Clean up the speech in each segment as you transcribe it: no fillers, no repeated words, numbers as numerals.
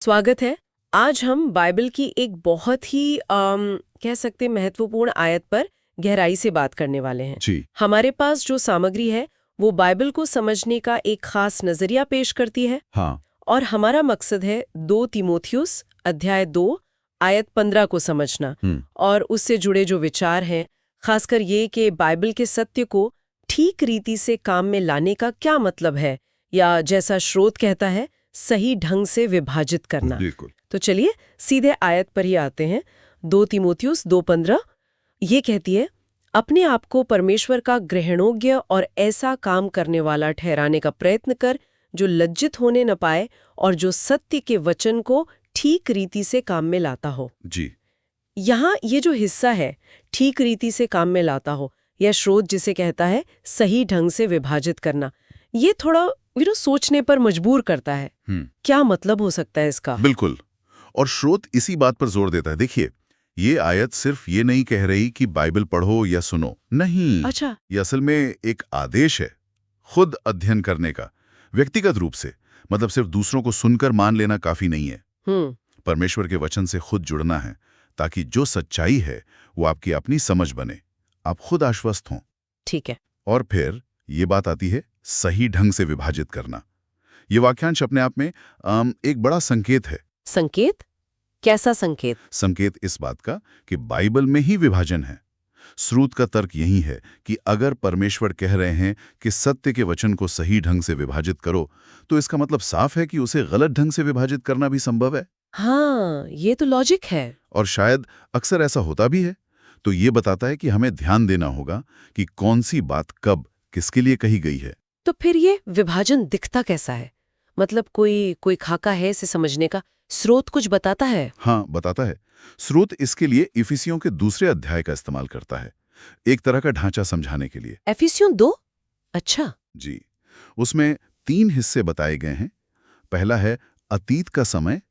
स्वागत है। आज हम बाइबल की एक बहुत ही कह सकते हैं महत्वपूर्ण आयत पर गहराई से बात करने वाले हैं। जी। हमारे पास जो सामग्री है वो बाइबल को समझने का एक खास नजरिया पेश करती है हाँ। और हमारा मकसद है 2 तीमोथियुस अध्याय 2 आयत 15 को समझना और उससे जुड़े जो विचार हैं, खासकर ये कि बाइबल के सत्य को ठीक रीति से काम में लाने का क्या मतलब है, या जैसा स्रोत कहता है सही ढंग से विभाजित करना। बिल्कुल। तो चलिए सीधे आयत पर ही आते हैं। 2 तीमोथियुस 2:15 ये कहती है, अपने आप को परमेश्वर का ग्रहणोग्य और ऐसा काम करने वाला ठहराने का प्रयत्न कर जो लज्जित होने न पाए और जो सत्य के वचन को ठीक रीति से काम में लाता हो। जी। यहाँ ये जो हिस्सा है ठीक रीति से काम में लाता हो, या स्रोत जिसे कहता है सही ढंग से विभाजित करना, ये थोड़ा सोचने पर मजबूर करता है। क्या मतलब हो सकता है इसका? बिल्कुल। और स्रोत इसी बात पर जोर देता है। देखिए, ये आयत सिर्फ ये नहीं कह रही कि बाइबल पढ़ो या सुनो, नहीं। अच्छा। ये असल में एक आदेश है खुद अध्ययन करने का, व्यक्तिगत रूप से। मतलब सिर्फ दूसरों को सुनकर मान लेना काफी नहीं है। परमेश्वर के वचन से खुद जुड़ना है, ताकि जो सच्चाई है वो आपकी अपनी समझ बने, आप खुद आश्वस्त हों। ठीक है। और फिर ये बात आती है सही ढंग से विभाजित करना। ये वाक्यांश अपने आप में एक बड़ा संकेत है। संकेत? कैसा संकेत? संकेत इस बात का कि बाइबल में ही विभाजन है। स्रोत का तर्क यही है कि अगर परमेश्वर कह रहे हैं कि सत्य के वचन को सही ढंग से विभाजित करो, तो इसका मतलब साफ है कि उसे गलत ढंग से विभाजित करना भी संभव है। हाँ, ये तो लॉजिक है। और शायद अक्सर ऐसा होता भी है। तो ये बताता है कि हमें ध्यान देना होगा कि कौन सी बात कब किसके लिए कही गई है। तो फिर ये विभाजन दिखता कैसा है? मतलब कोई खाका है इसे समझने का? स्रोत कुछ बताता है? हाँ, बताता है। स्रोत इसके लिए इफिसियों के 2 अध्याय का इस्तेमाल करता है, एक तरह का ढांचा समझाने के लिए। एफिसियों 2? अच्छा। जी। उसमें 3 हिस्से बताए गए हैं। पहला है अतीत का समय,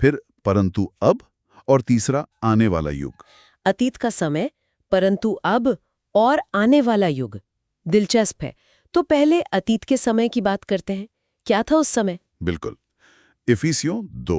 फिर परंतु अब, और तीसरा आने वाला युग। अतीत का समय, परंतु अब और आने वाला युग। दिलचस्प है। तो पहले अतीत के समय की बात करते हैं। क्या था उस समय? बिल्कुल। इफिसियों 2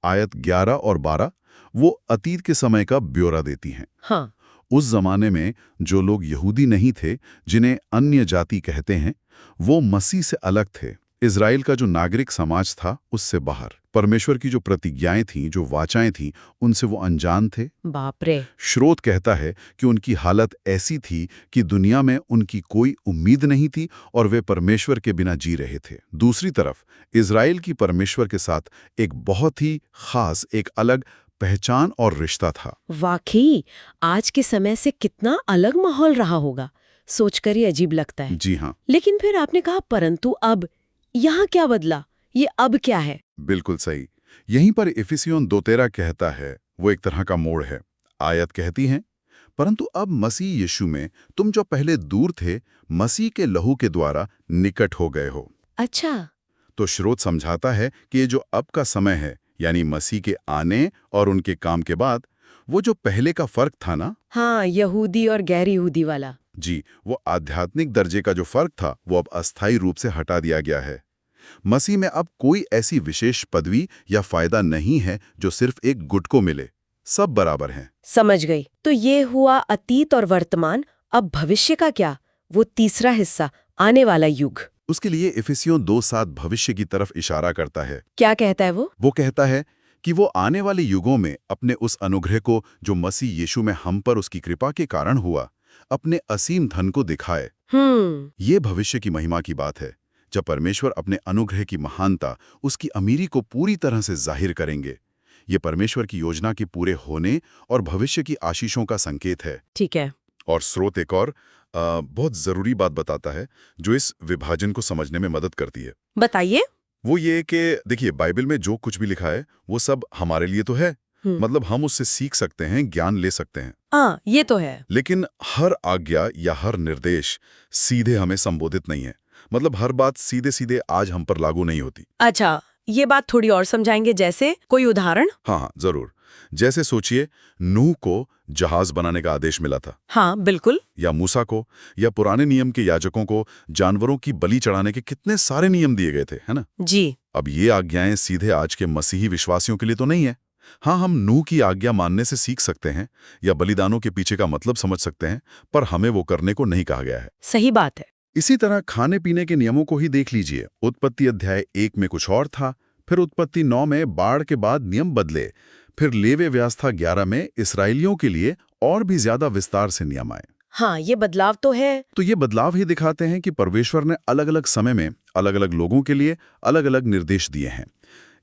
आयत 11 और 12 वो अतीत के समय का ब्यौरा देती हैं। हाँ। उस जमाने में जो लोग यहूदी नहीं थे, जिन्हें अन्य जाति कहते हैं, वो मसीह से अलग थे। इज़राइल का जो नागरिक समाज था उससे बाहर। परमेश्वर की जो प्रतिज्ञाएं थीं, जो वाचाएं थीं, उनसे वो अनजान थे। बाप रे। स्रोत कहता है कि उनकी हालत ऐसी थी कि दुनिया में उनकी कोई उम्मीद नहीं थी और वे परमेश्वर के बिना जी रहे थे। दूसरी तरफ इज़राइल की परमेश्वर के साथ एक बहुत ही खास, एक अलग पहचान और रिश्ता था। वाकई आज के समय से कितना अलग माहौल रहा होगा, सोचकर ही अजीब लगता है। जी हाँ। लेकिन फिर आपने कहा परंतु अब, यहाँ क्या बदला? ये अब क्या है? बिल्कुल सही। यहीं पर इफिसियों 2:13 कहता है, वो एक तरह का मोड़ है। आयत कहती है, परंतु अब मसीह यीशु में तुम जो पहले दूर थे, मसीह के लहू के द्वारा निकट हो गए हो। अच्छा। तो स्रोत समझाता है कि ये जो अब का समय है, यानी मसीह के आने और उनके काम के बाद, वो जो पहले का फर्क था ना, हाँ, यहूदी और गैर यहूदी वाला। जी, वो आध्यात्मिक दर्जे का जो फर्क था, वो अब अस्थायी रूप से हटा दिया गया है। मसीह में अब कोई ऐसी विशेष पदवी या फायदा नहीं है जो सिर्फ एक गुट को मिले। सब बराबर हैं। समझ गई। तो ये हुआ अतीत और वर्तमान। अब भविष्य का क्या? वो तीसरा हिस्सा, आने वाला युग। उसके लिए इफिसियों 2:7 भविष्य की तरफ इशारा करता है। क्या कहता है वो? वो कहता है कि वो आने वाले युगों में अपने उस अनुग्रह को जो मसीह यीशु में हम पर उसकी कृपा के कारण हुआ, अपने असीम धन को दिखाए। ये भविष्य की महिमा की बात है, जब परमेश्वर अपने अनुग्रह की महानता, उसकी अमीरी को पूरी तरह से जाहिर करेंगे। ये परमेश्वर की योजना के पूरे होने और भविष्य की आशीषों का संकेत है। ठीक है। और स्रोत एक और बहुत जरूरी बात बताता है जो इस विभाजन को समझने में मदद करती है। बताइए। वो ये कि देखिए, बाइबल में जो कुछ भी लिखा है वो सब हमारे लिए तो है। मतलब हम उससे सीख सकते हैं, ज्ञान ले सकते हैं। हाँ, ये तो है। लेकिन हर आज्ञा या हर निर्देश सीधे हमें संबोधित नहीं है। मतलब हर बात सीधे सीधे आज हम पर लागू नहीं होती। अच्छा, ये बात थोड़ी और समझाएंगे? जैसे कोई उदाहरण? हाँ हाँ, जरूर। जैसे सोचिए, नूह को जहाज बनाने का आदेश मिला था, हाँ बिल्कुल। या मूसा को, या पुराने नियम के याजकों को जानवरों की बलि चढ़ाने के कितने सारे नियम दिए गए थे, है ना? जी। अब ये आज्ञाएं सीधे आज के मसीही विश्वासियों के लिए तो नहीं है। हाँ, हम नूह की आज्ञा मानने से सीख सकते हैं या बलिदानों के पीछे का मतलब समझ सकते हैं, पर हमें वो करने को नहीं कहा गया है। सही बात है। इसी तरह खाने पीने के नियमों को ही देख लीजिए। उत्पत्ति अध्याय 1 में कुछ और था, फिर उत्पत्ति 9 में बाढ़ के बाद नियम बदले, फिर लेवी व्यवस्था 11 में इसराइलियों के लिए और भी ज्यादा विस्तार से नियम आए। हाँ, ये बदलाव तो है। तो ये बदलाव ही दिखाते हैं कि परमेश्वर ने अलग अलग समय में अलग अलग लोगों के लिए अलग अलग निर्देश दिए हैं।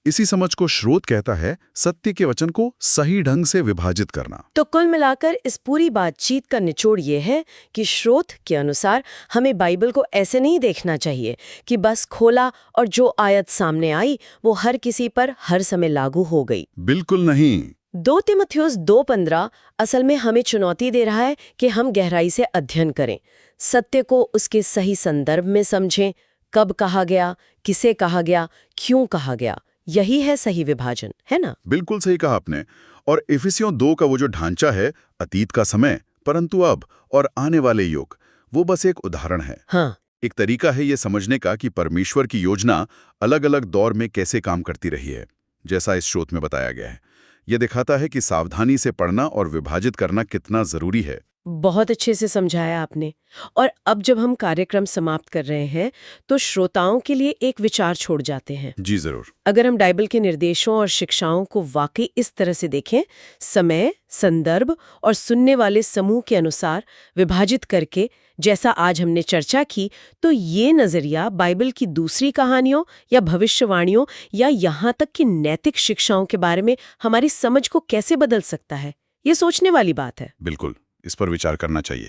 इसी समझ को श्रोत कहता है, सत्य के वचन को सही ढंग से विभाजित करना। तो कुल मिलाकर इस पूरी बातचीत का निचोड़ ये है कि श्रोत के अनुसार हमें बाइबल को ऐसे नहीं देखना चाहिए कि बस खोला और जो आयत सामने आई वो हर किसी पर हर समय लागू हो गई। बिल्कुल नहीं। 2 तीमुथियुस 2:15 असल में हमें चुनौती दे रहा है कि हम गहराई से अध्ययन करें, सत्य को उसके सही संदर्भ में समझें, कब कहा गया, किसे कहा गया, क्यों कहा गया। यही है सही विभाजन, है ना? बिल्कुल सही कहा आपने। और इफिसियों 2 का वो जो ढांचा है, अतीत का समय, परंतु अब और आने वाले युग, वो बस एक उदाहरण है। हाँ। एक तरीका है ये समझने का कि परमेश्वर की योजना अलग अलग दौर में कैसे काम करती रही है, जैसा इस स्रोत में बताया गया है। ये दिखाता है कि सावधानी से पढ़ना और विभाजित करना कितना जरूरी है। बहुत अच्छे से समझाया आपने। और अब जब हम कार्यक्रम समाप्त कर रहे हैं तो श्रोताओं के लिए एक विचार छोड़ जाते हैं। जी जरूर। अगर हम बाइबल के निर्देशों और शिक्षाओं को वाकई इस तरह से देखें, समय, संदर्भ और सुनने वाले समूह के अनुसार विभाजित करके, जैसा आज हमने चर्चा की, तो ये नजरिया बाइबल की दूसरी कहानियों या भविष्यवाणियों या यहाँ तक कि नैतिक शिक्षाओं के बारे में हमारी समझ को कैसे बदल सकता है, ये सोचने वाली बात है। बिल्कुल, इस पर विचार करना चाहिए।